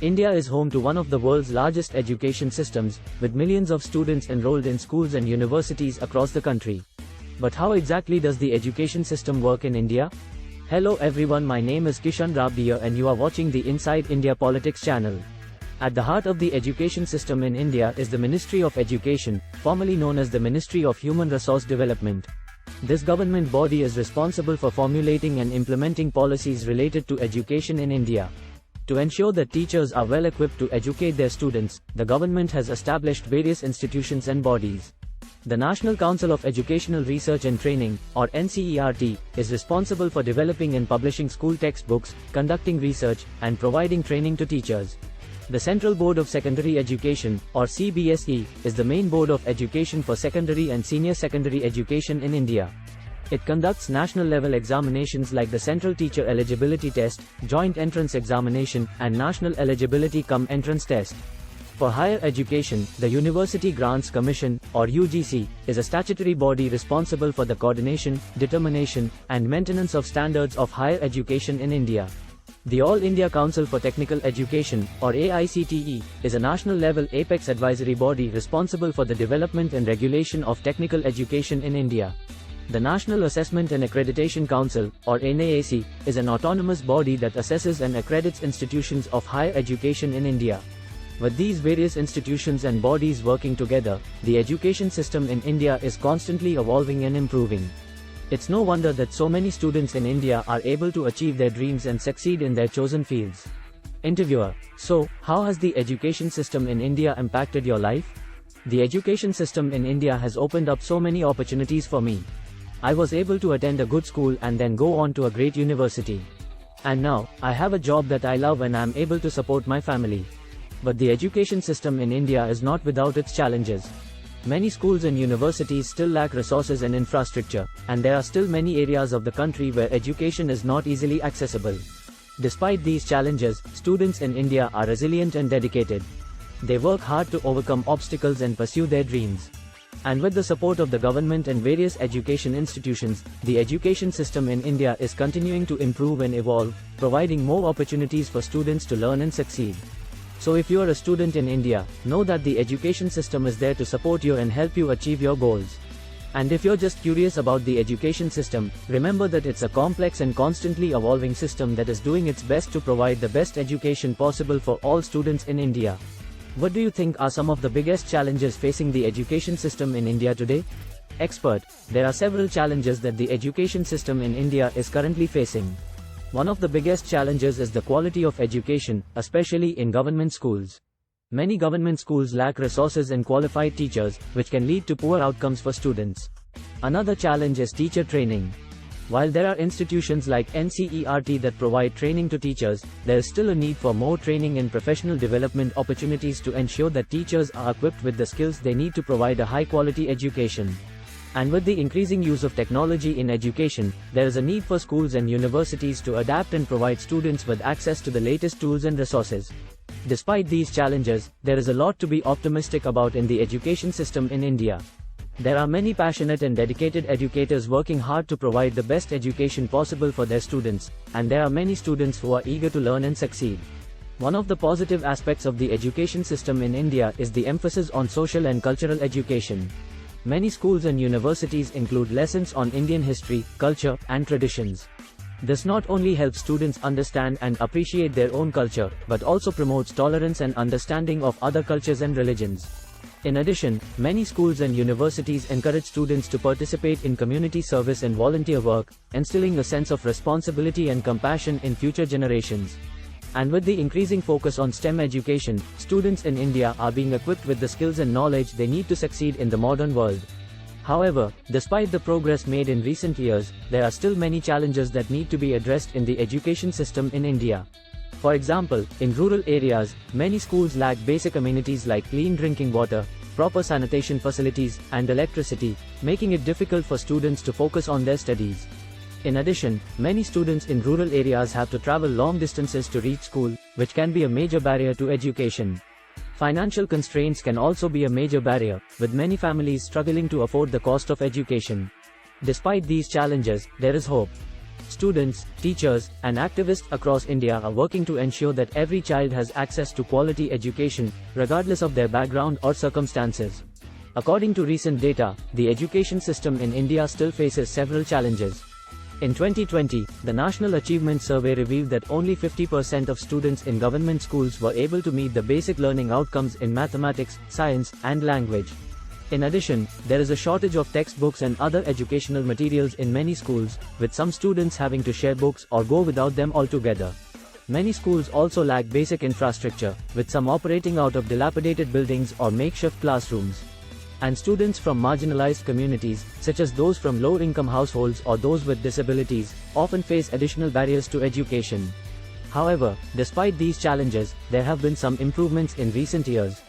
India is home to one of the world's largest education systems, with millions of students enrolled in schools and universities across the country. But how exactly does the education system work in India? Hello everyone, my name is Kishan Rabdiya and you are watching the Inside India Politics channel. At the heart of the education system in India is the Ministry of Education, formerly known as the Ministry of Human Resource Development. This government body is responsible for formulating and implementing policies related to education in India. To ensure that teachers are well equipped to educate their students, the government has established various institutions and bodies. The National Council of Educational Research and Training, or NCERT, is responsible for developing and publishing school textbooks, conducting research, and providing training to teachers. The Central Board of Secondary Education, or CBSE, is the main board of education for secondary and senior secondary education in India. It conducts national-level examinations like the Central Teacher Eligibility Test, Joint Entrance Examination, and National Eligibility-cum-Entrance Test. For higher education, the University Grants Commission, or UGC, is a statutory body responsible for the coordination, determination, and maintenance of standards of higher education in India. The All India Council for Technical Education, or AICTE, is a national-level apex advisory body responsible for the development and regulation of technical education in India. The National Assessment and Accreditation Council, or NAAC, is an autonomous body that assesses and accredits institutions of higher education in India. With these various institutions and bodies working together, the education system in India is constantly evolving and improving. It's no wonder that so many students in India are able to achieve their dreams and succeed in their chosen fields. Interviewer: So, how has the education system in India impacted your life? The education system in India has opened up so many opportunities for me. I was able to attend a good school and then go on to a great university. And now, I have a job that I love and I am able to support my family. But the education system in India is not without its challenges. Many schools and universities still lack resources and infrastructure, and there are still many areas of the country where education is not easily accessible. Despite these challenges, students in India are resilient and dedicated. They work hard to overcome obstacles and pursue their dreams. And with the support of the government and various education institutions, the education system in India is continuing to improve and evolve, providing more opportunities for students to learn and succeed. So if you are a student in India, know that the education system is there to support you and help you achieve your goals. And if you're just curious about the education system, remember that it's a complex and constantly evolving system that is doing its best to provide the best education possible for all students in India. What do you think are some of the biggest challenges facing the education system in India today? Expert: There are several challenges that the education system in India is currently facing. One of the biggest challenges is the quality of education, especially in government schools. Many government schools lack resources and qualified teachers, which can lead to poor outcomes for students. Another challenge is teacher training. While there are institutions like NCERT that provide training to teachers, there is still a need for more training and professional development opportunities to ensure that teachers are equipped with the skills they need to provide a high-quality education. And with the increasing use of technology in education, there is a need for schools and universities to adapt and provide students with access to the latest tools and resources. Despite these challenges, there is a lot to be optimistic about in the education system in India. There are many passionate and dedicated educators working hard to provide the best education possible for their students, and there are many students who are eager to learn and succeed. One of the positive aspects of the education system in India is the emphasis on social and cultural education. Many schools and universities include lessons on Indian history, culture, and traditions. This not only helps students understand and appreciate their own culture, but also promotes tolerance and understanding of other cultures and religions. In addition, many schools and universities encourage students to participate in community service and volunteer work, instilling a sense of responsibility and compassion in future generations. And with the increasing focus on STEM education, students in India are being equipped with the skills and knowledge they need to succeed in the modern world. However, despite the progress made in recent years, there are still many challenges that need to be addressed in the education system in India. For example, in rural areas, many schools lack basic amenities like clean drinking water, proper sanitation facilities, and electricity, making it difficult for students to focus on their studies. In addition, many students in rural areas have to travel long distances to reach school, which can be a major barrier to education. Financial constraints can also be a major barrier, with many families struggling to afford the cost of education. Despite these challenges, there is hope. Students, teachers, and activists across India are working to ensure that every child has access to quality education, regardless of their background or circumstances. According to recent data, the education system in India still faces several challenges. In 2020, the National Achievement Survey revealed that only 50% of students in government schools were able to meet the basic learning outcomes in mathematics, science, and language. In addition, there is a shortage of textbooks and other educational materials in many schools, with some students having to share books or go without them altogether. Many schools also lack basic infrastructure, with some operating out of dilapidated buildings or makeshift classrooms. And students from marginalized communities, such as those from low-income households or those with disabilities, often face additional barriers to education. However, despite these challenges, there have been some improvements in recent years.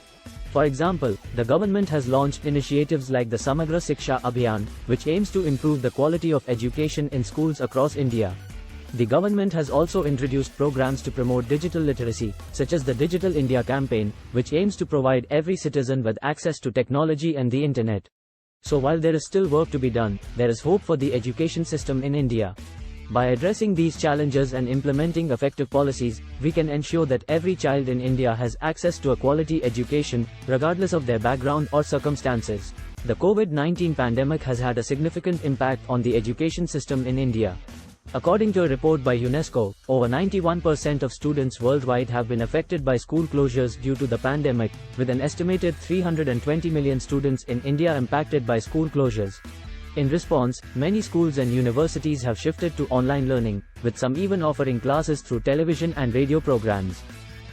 For example, the government has launched initiatives like the Samagra Shiksha Abhiyan, which aims to improve the quality of education in schools across India. The government has also introduced programs to promote digital literacy, such as the Digital India campaign, which aims to provide every citizen with access to technology and the internet. So while there is still work to be done, there is hope for the education system in India. By addressing these challenges and implementing effective policies, we can ensure that every child in India has access to a quality education, regardless of their background or circumstances. The COVID-19 pandemic has had a significant impact on the education system in India. According to a report by UNESCO, over 91% of students worldwide have been affected by school closures due to the pandemic, with an estimated 320 million students in India impacted by school closures. In response, many schools and universities have shifted to online learning, with some even offering classes through television and radio programs.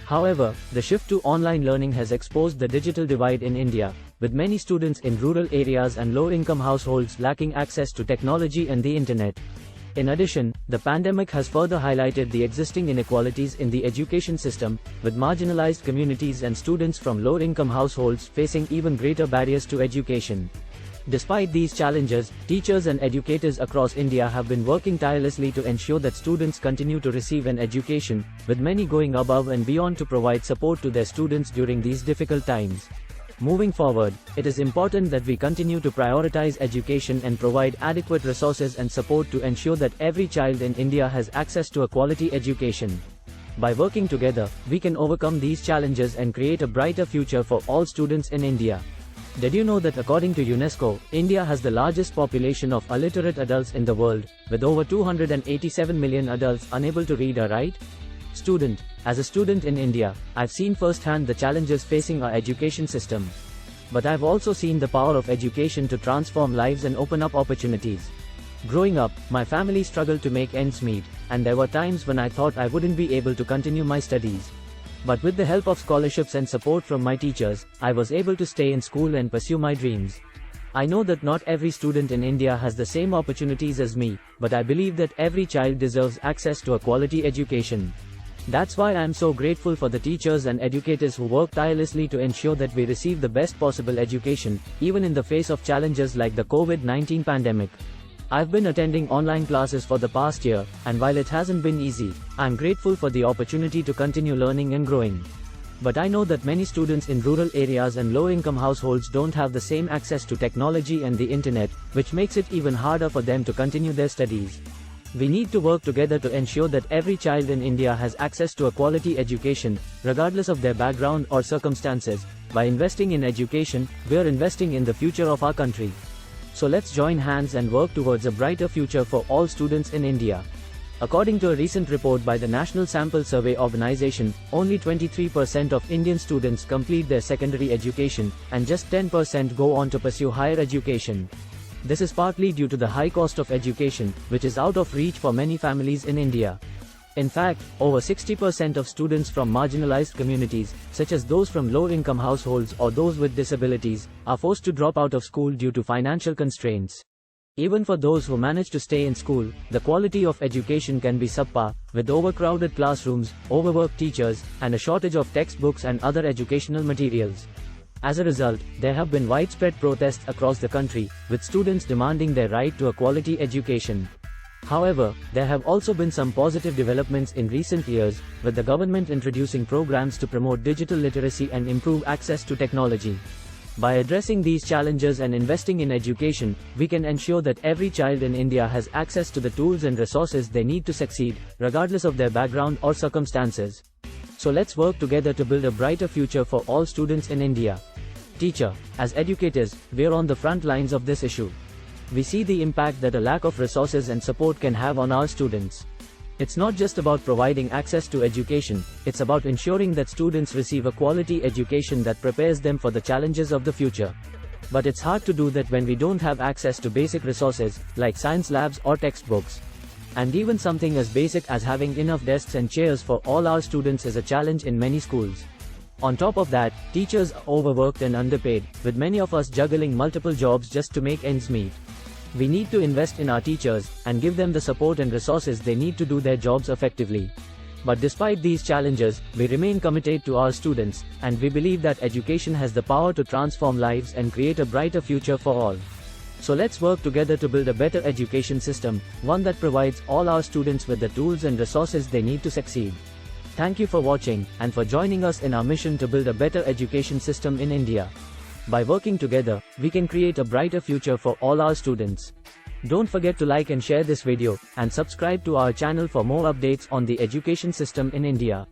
However, the shift to online learning has exposed the digital divide in India, with many students in rural areas and low-income households lacking access to technology and the internet. In addition, the pandemic has further highlighted the existing inequalities in the education system, with marginalized communities and students from low-income households facing even greater barriers to education. Despite these challenges, teachers and educators across India have been working tirelessly to ensure that students continue to receive an education, with many going above and beyond to provide support to their students during these difficult times. Moving forward, it is important that we continue to prioritize education and provide adequate resources and support to ensure that every child in India has access to a quality education. By working together, we can overcome these challenges and create a brighter future for all students in India. Did you know that according to UNESCO, India has the largest population of illiterate adults in the world, with over 287 million adults unable to read or write? Student. As a student in India, I've seen firsthand the challenges facing our education system. But I've also seen the power of education to transform lives and open up opportunities. Growing up, my family struggled to make ends meet, and there were times when I thought I wouldn't be able to continue my studies. But with the help of scholarships and support from my teachers, I was able to stay in school and pursue my dreams. I know that not every student in India has the same opportunities as me, but I believe that every child deserves access to a quality education. That's why I am so grateful for the teachers and educators who work tirelessly to ensure that we receive the best possible education, even in the face of challenges like the COVID-19 pandemic. I've been attending online classes for the past year, and while it hasn't been easy, I'm grateful for the opportunity to continue learning and growing. But I know that many students in rural areas and low-income households don't have the same access to technology and the internet, which makes it even harder for them to continue their studies. We need to work together to ensure that every child in India has access to a quality education, regardless of their background or circumstances. By investing in education, we are investing in the future of our country. So let's join hands and work towards a brighter future for all students in India. According to a recent report by the National Sample Survey Organization, only 23% of Indian students complete their secondary education, and just 10% go on to pursue higher education. This is partly due to the high cost of education, which is out of reach for many families in India. In fact, over 60% of students from marginalized communities, such as those from low-income households or those with disabilities, are forced to drop out of school due to financial constraints. Even for those who manage to stay in school, the quality of education can be subpar, with overcrowded classrooms, overworked teachers, and a shortage of textbooks and other educational materials. As a result, there have been widespread protests across the country, with students demanding their right to a quality education. However, there have also been some positive developments in recent years, with the government introducing programs to promote digital literacy and improve access to technology. By addressing these challenges and investing in education, we can ensure that every child in India has access to the tools and resources they need to succeed, regardless of their background or circumstances. So let's work together to build a brighter future for all students in India. Teacher, as educators, we're on the front lines of this issue. We see the impact that a lack of resources and support can have on our students. It's not just about providing access to education, it's about ensuring that students receive a quality education that prepares them for the challenges of the future. But it's hard to do that when we don't have access to basic resources, like science labs or textbooks. And even something as basic as having enough desks and chairs for all our students is a challenge in many schools. On top of that, teachers are overworked and underpaid, with many of us juggling multiple jobs just to make ends meet. We need to invest in our teachers, and give them the support and resources they need to do their jobs effectively. But despite these challenges, we remain committed to our students, and we believe that education has the power to transform lives and create a brighter future for all. So let's work together to build a better education system, one that provides all our students with the tools and resources they need to succeed. Thank you for watching, and for joining us in our mission to build a better education system in India. By working together, we can create a brighter future for all our students. Don't forget to like and share this video, and subscribe to our channel for more updates on the education system in India.